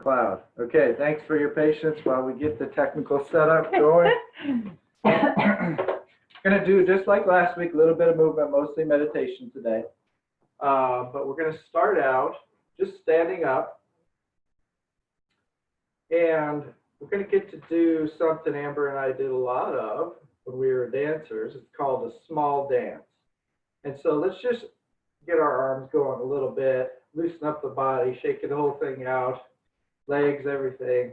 Cloud. Okay, thanks for your patience while we get the technical setup going. Going to do, just like last week, a little bit of movement, mostly meditation today. But we're going to start out just standing up. And we're going to get to do something Amber and I did a lot of when we were dancers. It's called a small dance. And so let's just get our arms going a little bit, loosen up the body, shaking the whole thing out. Legs, everything,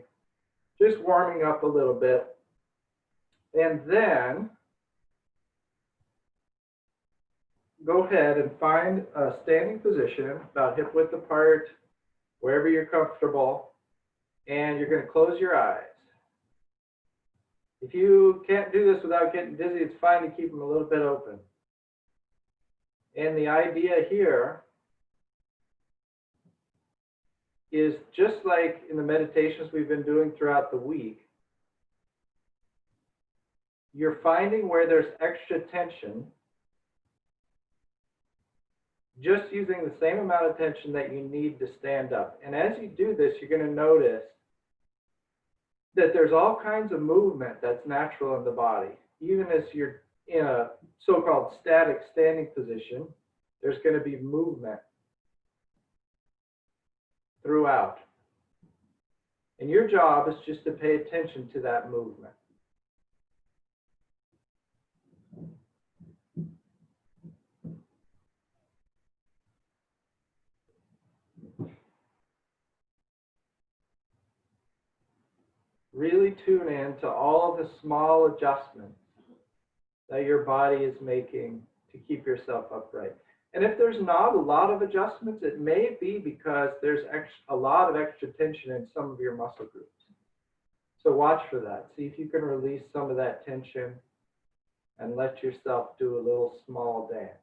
just warming up a little bit. And then go ahead and find a standing position, about hip width apart, wherever you're comfortable, and you're going to close your eyes. If you can't do this without getting dizzy, it's fine to keep them a little bit open. And the idea here is just like in the meditations we've been doing throughout the week, you're finding where there's extra tension, just using the same amount of tension that you need to stand up. And as you do this, you're going to notice that there's all kinds of movement that's natural in the body. Even as you're in a so-called static standing position, there's going to be movement throughout. And your job is just to pay attention to that movement. Really tune in to all of the small adjustments that your body is making to keep yourself upright. And if there's not a lot of adjustments, it may be because there's a lot of extra tension in some of your muscle groups. So watch for that. See if you can release some of that tension and let yourself do a little small dance.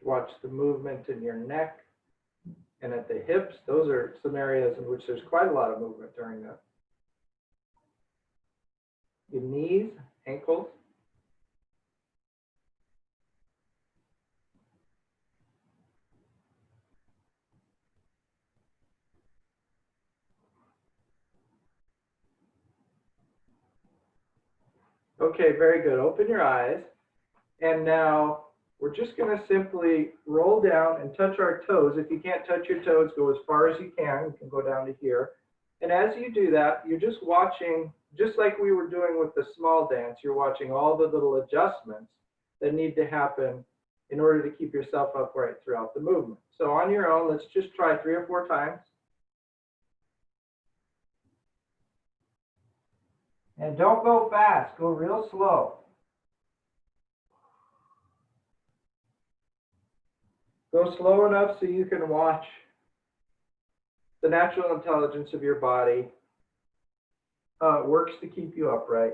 Watch the movement in your neck and at the hips. Those are some areas in which there's quite a lot of movement during that. Your knees, ankles. Okay, very good. Open your eyes. And now we're just going to simply roll down and touch our toes. If you can't touch your toes, go as far as you can. You can go down to here. And as you do that, you're just watching, just like we were doing with the small dance, you're watching all the little adjustments that need to happen in order to keep yourself upright throughout the movement. So on your own, let's just try 3 or 4 times. And don't go fast, go real slow. Go slow enough so you can watch the natural intelligence of your body. How it works to keep you upright.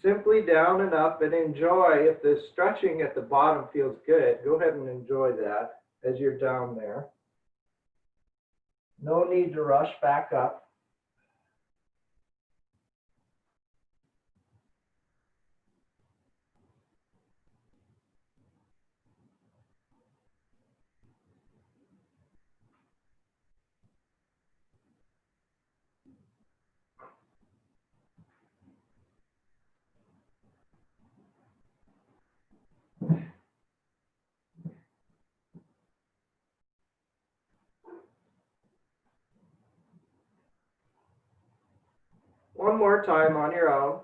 Simply down and up, and enjoy. If the stretching at the bottom feels good, go ahead and enjoy that as you're down there. No need to rush back up. One more time on your own.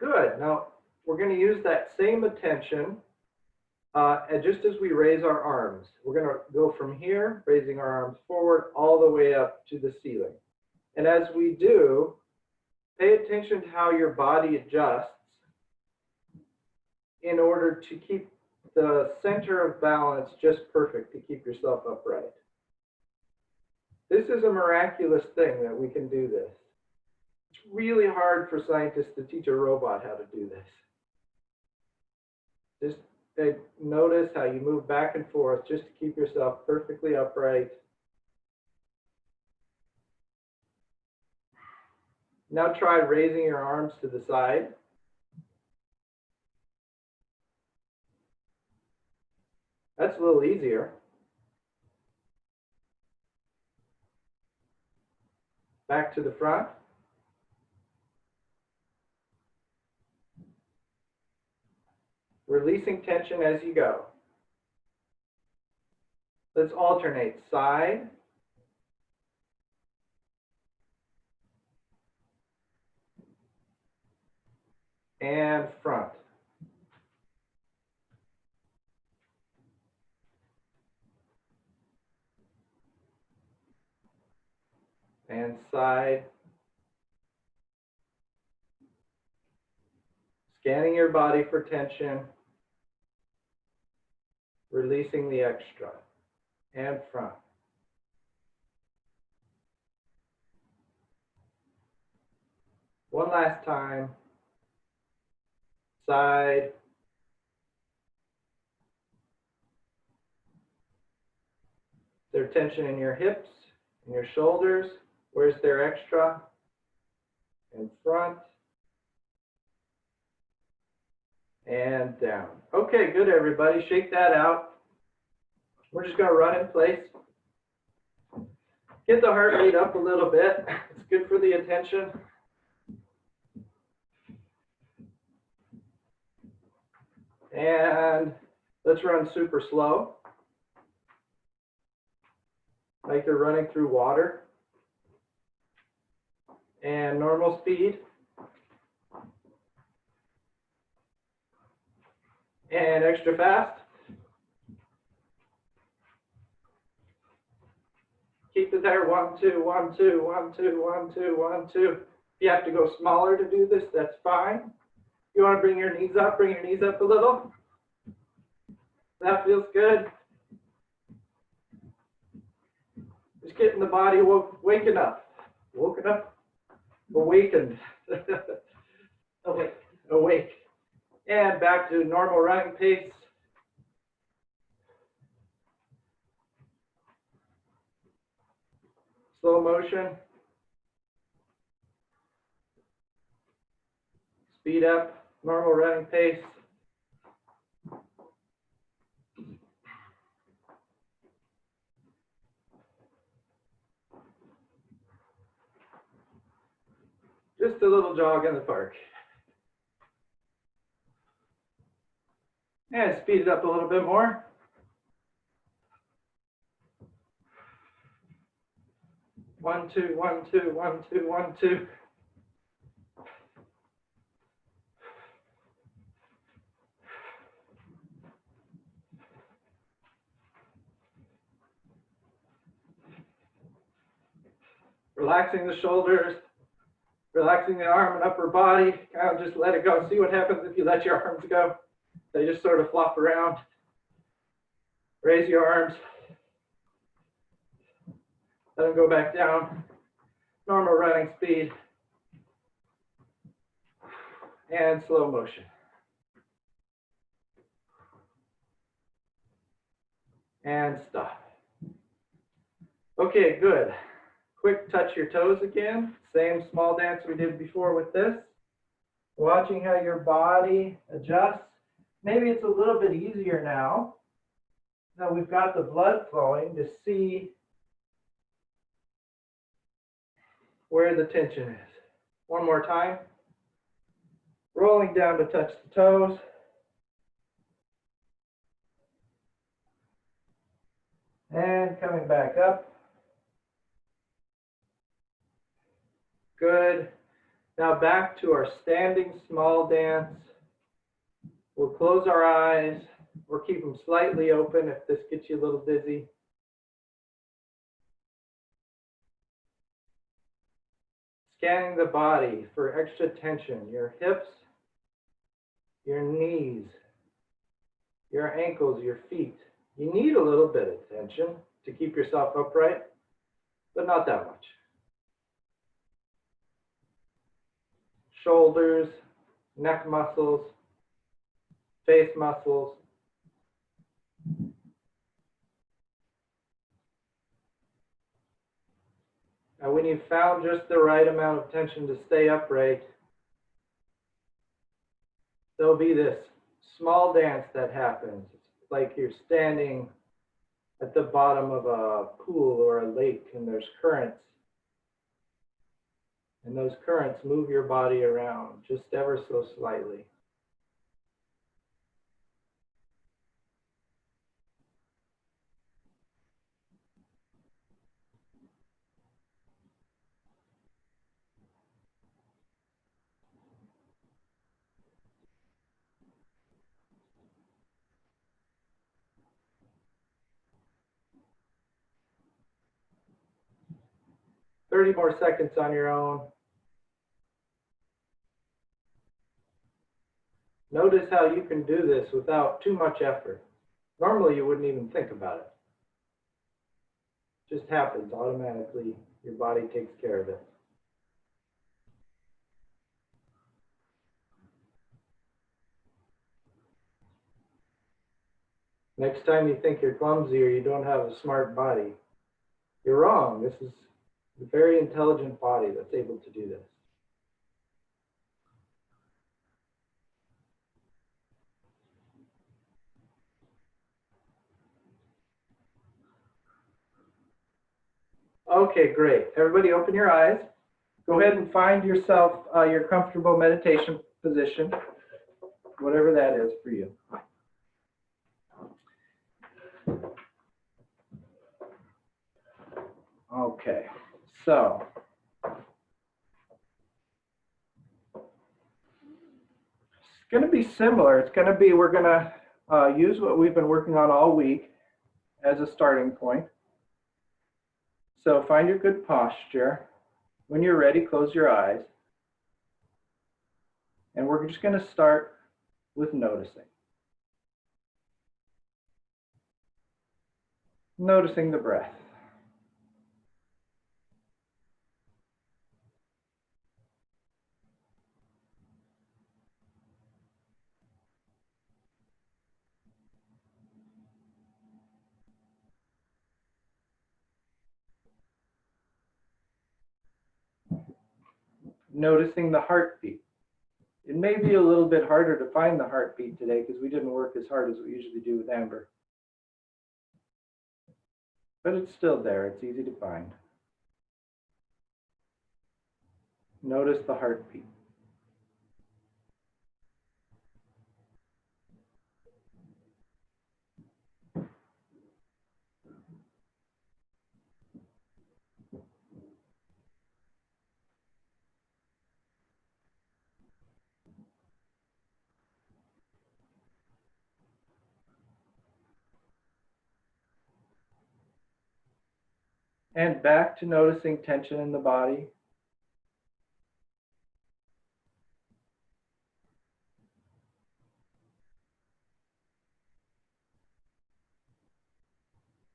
Good. Now, we're going to use that same attention and just as we raise our arms. We're going to go from here, raising our arms forward, all the way up to the ceiling. And as we do, pay attention to how your body adjusts in order to keep the center of balance just perfect to keep yourself upright. This is a miraculous thing that we can do this. It's really hard for scientists to teach a robot how to do this. Just notice how you move back and forth just to keep yourself perfectly upright. Now try raising your arms to the side. That's a little easier. Back to the front. Releasing tension as you go. Let's alternate side and front. And side. Scanning your body for tension. Releasing the extra. And front. One last time. Side. Is there tension in your hips, in your shoulders? Where's their extra? In front. And down. Okay, good everybody. Shake that out. We're just going to run in place. Get the heart rate up a little bit. It's good for the attention. And let's run super slow. Like you're running through water. And normal speed. And extra fast. Keep it there. 1, 2, 1, 2, 1, 2, 1, 2, 1, 2. If you have to go smaller to do this, that's fine. You want to bring your knees up a little. That feels good. Just getting the body waking up. Woken up. Awakened. Awake. And back to normal running pace. Slow motion. Speed up, normal running pace. Just a little jog in the park. And speed it up a little bit more. One, two, 1, 2, 1, 2, 1, 2. Relaxing the shoulders, relaxing the arm and upper body. Kind of just let it go. See what happens if you let your arms go. They just sort of flop around. Raise your arms. Let them go back down. Normal running speed. And slow motion. And stop. Okay, good. Quick touch your toes again. Same small dance we did before with this. Watching how your body adjusts. Maybe it's a little bit easier now that we've got the blood flowing to see where the tension is. One more time. Rolling down to touch the toes. And coming back up. Good. Now back to our standing small dance. We'll close our eyes or keep them slightly open if this gets you a little dizzy. Scanning the body for extra tension, your hips, your knees, your ankles, your feet. You need a little bit of tension to keep yourself upright, but not that much. Shoulders, neck muscles, face muscles. And when you've found just the right amount of tension to stay upright, there'll be this small dance that happens. It's like you're standing at the bottom of a pool or a lake and there's currents. And those currents move your body around just ever so slightly. Thirty more seconds on your own. Notice how you can do this without too much effort. Normally you wouldn't even think about it. It just happens automatically. Your body takes care of it. Next time you think you're clumsy or you don't have a smart body, you're wrong. This is a very intelligent body that's able to do this. Okay, great. Everybody open your eyes. Go ahead and find yourself your comfortable meditation position, whatever that is for you. Okay, so it's going to be similar. It's going to be, we're going to use what we've been working on all week as a starting point. So find your good posture. When you're ready, close your eyes. And we're just going to start with noticing. Noticing the breath. Noticing the heartbeat. It may be a little bit harder to find the heartbeat today because we didn't work as hard as we usually do with Amber. But it's still there. It's easy to find. Notice the heartbeat. And back to noticing tension in the body.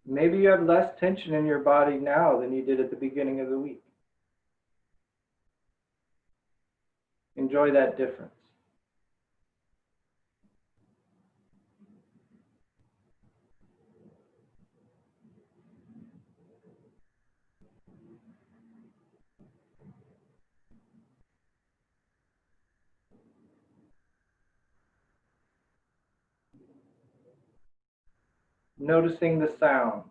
Maybe you have less tension in your body now than you did at the beginning of the week. Enjoy that difference. Noticing the sounds.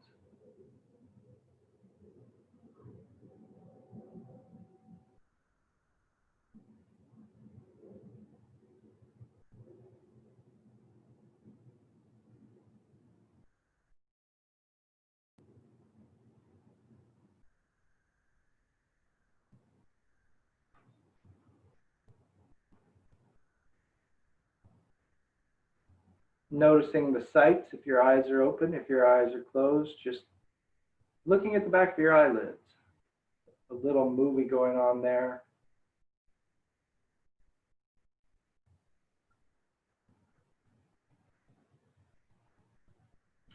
Noticing the sights if your eyes are open, if your eyes are closed, just looking at the back of your eyelids. A little movie going on there.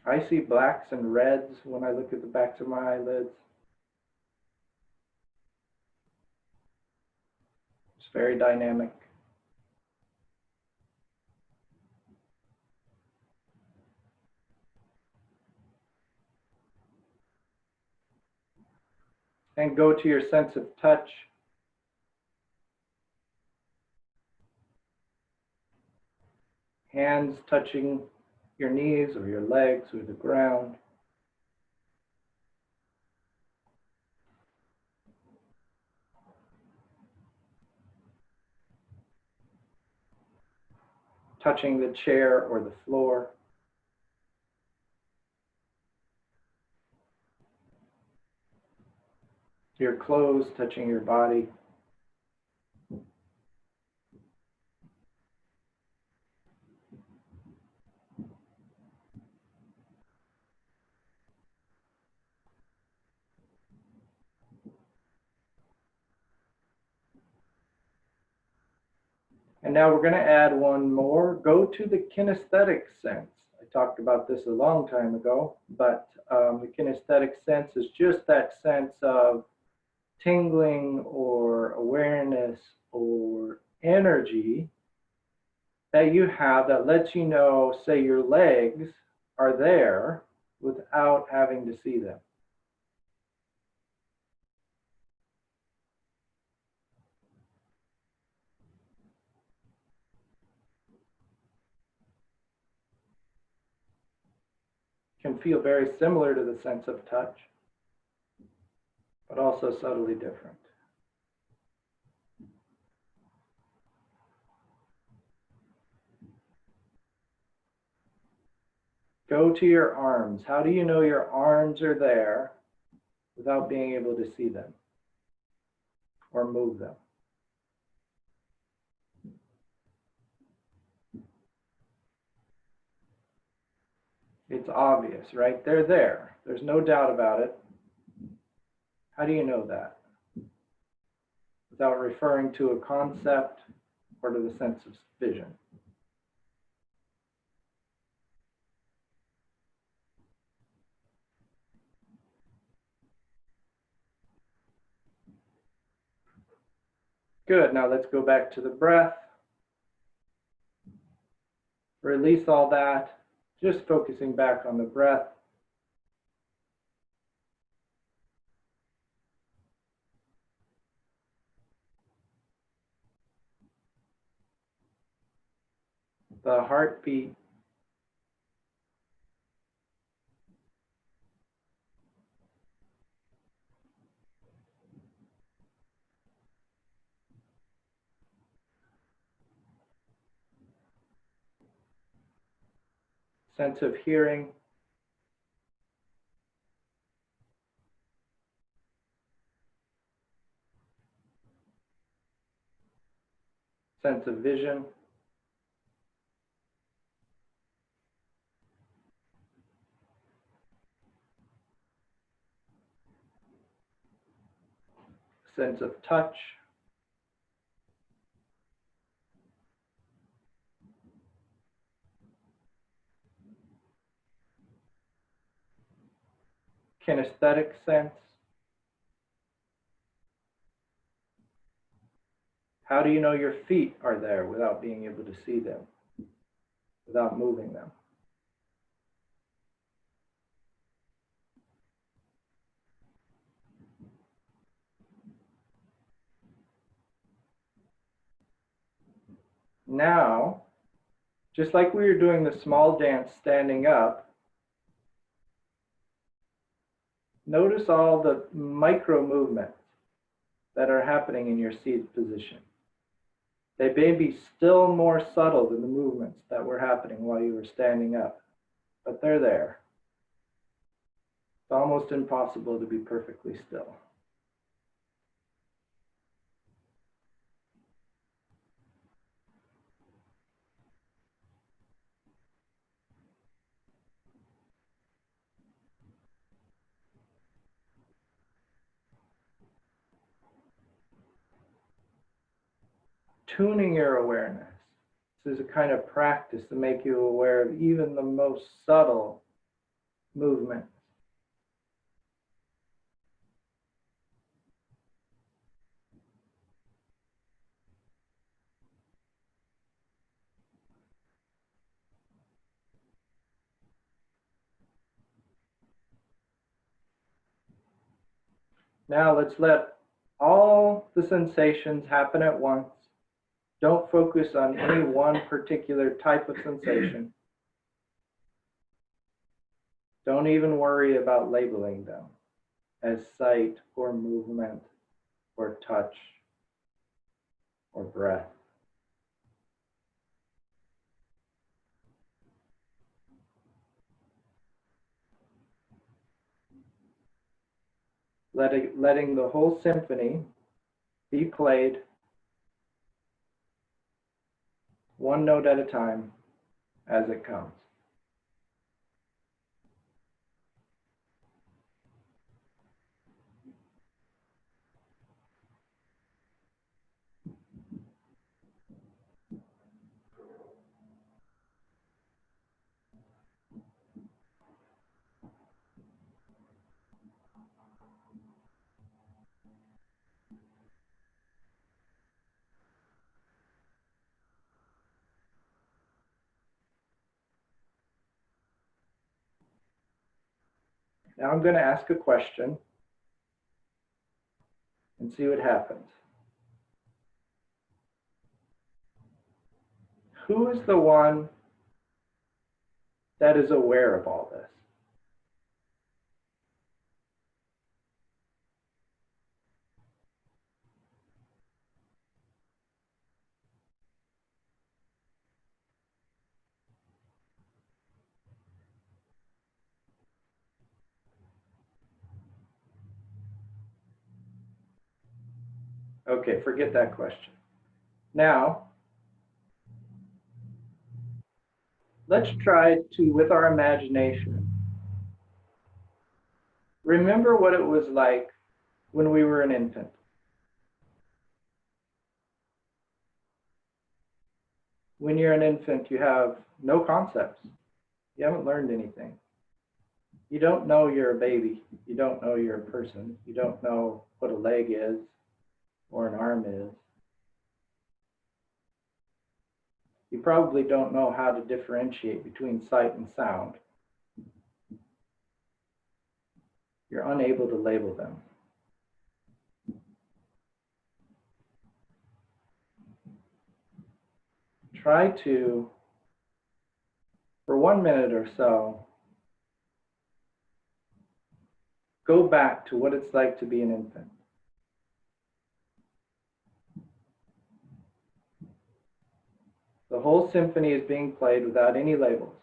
I see blacks and reds when I look at the backs of my eyelids. It's very dynamic. And go to your sense of touch. Hands touching your knees or your legs or the ground. Touching the chair or the floor. Your clothes touching your body. And now we're going to add one more. Go to the kinesthetic sense. I talked about this a long time ago, but the kinesthetic sense is just that sense of tingling or awareness or energy that you have that lets you know, say, your legs are there without having to see them. Can feel very similar to the sense of touch, but also subtly different. Go to your arms. How do you know your arms are there without being able to see them or move them? It's obvious, right? They're there. There's no doubt about it. How do you know that? Without referring to a concept or to the sense of vision. Good. Now let's go back to the breath. Release all that. Just focusing back on the breath. The heartbeat. Sense of hearing. Sense of vision. Sense of touch. Kinesthetic sense. How do you know your feet are there without being able to see them, without moving them? Now, just like we were doing the small dance standing up, notice all the micro movements that are happening in your seated position. They may be still more subtle than the movements that were happening while you were standing up, but they're there. It's almost impossible to be perfectly still. tuning your awareness. This is a kind of practice to make you aware of even the most subtle movements. Now let's let all the sensations happen at once. Don't focus on any one particular type of sensation. Don't even worry about labeling them as sight or movement or touch or breath. Letting the whole symphony be played one note at a time as it comes. Now I'm going to ask a question and see what happens. Who is the one that is aware of all this? Okay, forget that question. Now, let's try to, with our imagination, remember what it was like when we were an infant. When you're an infant, you have no concepts. You haven't learned anything. You don't know you're a baby. You don't know you're a person. You don't know what a leg is or an arm is. You probably don't know how to differentiate between sight and sound. You're unable to label them. Try to, for 1 minute or so, go back to what it's like to be an infant. The whole symphony is being played without any labels.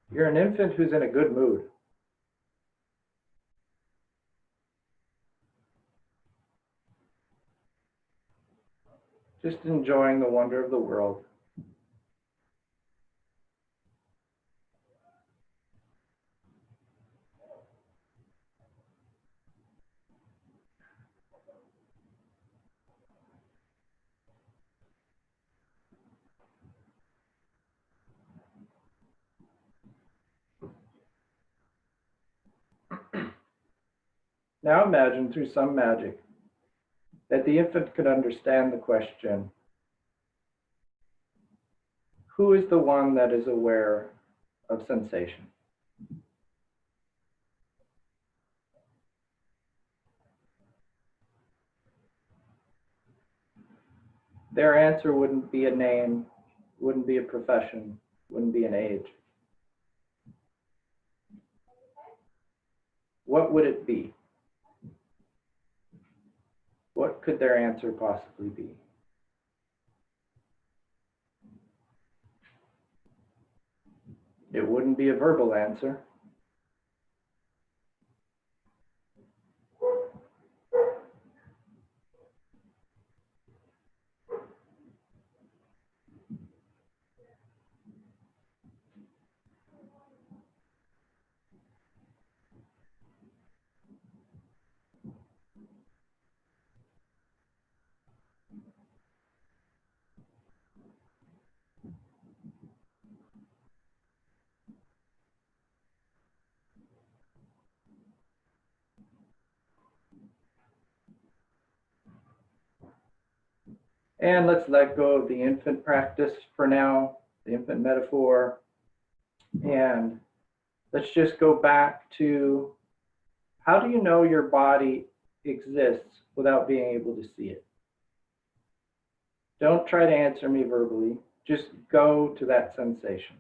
You're an infant who's in a good mood. Just enjoying the wonder of the world. Now imagine through some magic that the infant could understand the question, who is the one that is aware of sensation? Their answer wouldn't be a name, wouldn't be a profession, wouldn't be an age. What would it be? What could their answer possibly be? It wouldn't be a verbal answer. And let's let go of the infant practice for now, the infant metaphor, and let's just go back to, how do you know your body exists without being able to see it? Don't try to answer me verbally, just go to that sensation.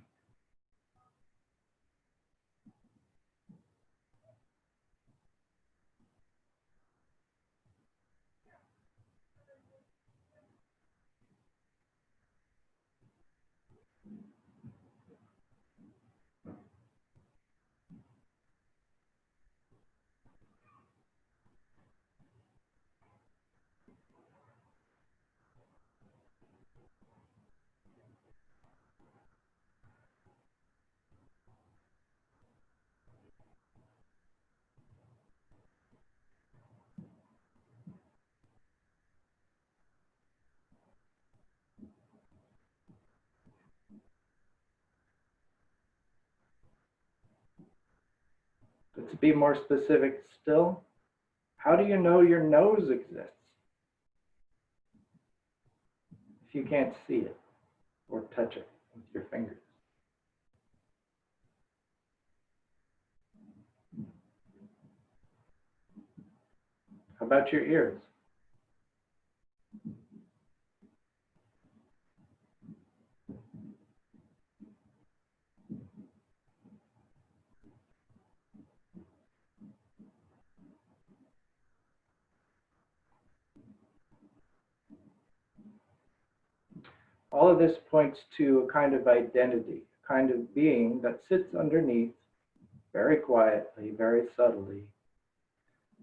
But to be more specific still, how do you know your nose exists if you can't see it or touch it with your fingers? How about your ears? All of this points to a kind of identity, a kind of being that sits underneath, very quietly, very subtly,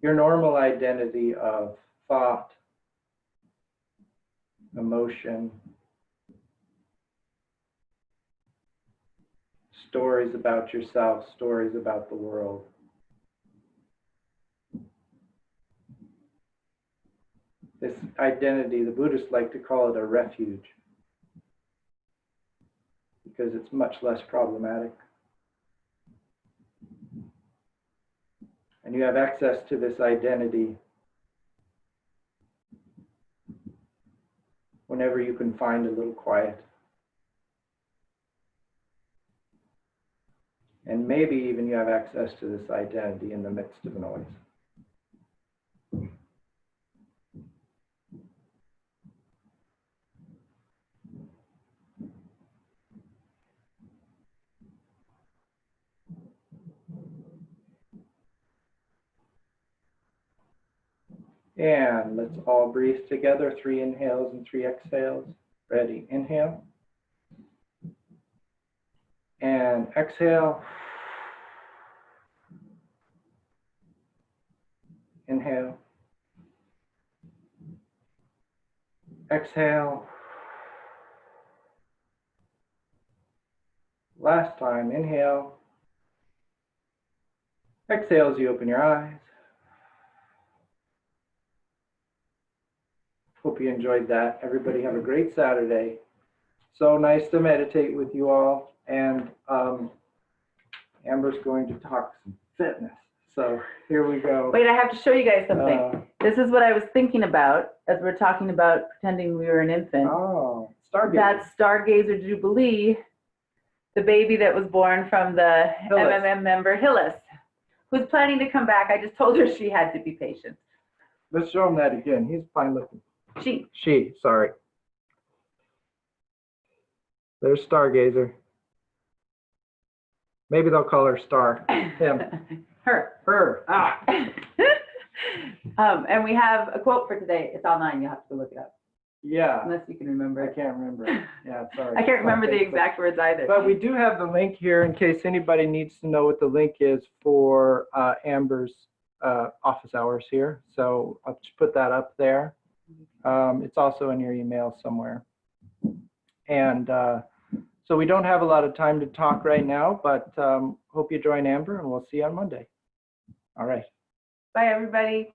your normal identity of thought, emotion, stories about yourself, stories about the world. This identity, the Buddhists like to call it a refuge, because it's much less problematic. And you have access to this identity whenever you can find a little quiet. And maybe even you have access to this identity in the midst of noise. And let's all breathe together, 3 inhales and 3 exhales. Ready, inhale. And exhale. Inhale. Exhale. Last time, inhale. Exhale as you open your eyes. Hope you enjoyed that. Everybody have a great Saturday. So nice to meditate with you all. And Amber's going to talk some fitness. So here we go. Wait, I have to show you guys something. This is what I was thinking about as we're talking about pretending we were an infant. Oh, Stargazer. That's Stargazer Jubilee, the baby that was born from the Hillis. MMM member Hillis, who's planning to come back. I just told her she had to be patient. Let's show him that again. He's fine looking. She, sorry. There's Stargazer. Maybe they'll call her Star. Him. Her. Ah. And we have a quote for today. It's online. You'll have to go look it up. Yeah. Unless you can remember I it. can't remember. Yeah, sorry. I can't remember the exact words either. But we do have the link here in case anybody needs to know what the link is for Amber's office hours here. So I'll just put that up there. It's also in your email somewhere. And so we don't have a lot of time to talk right now, but hope you join Amber, and we'll see you on Monday. All right. Bye, everybody.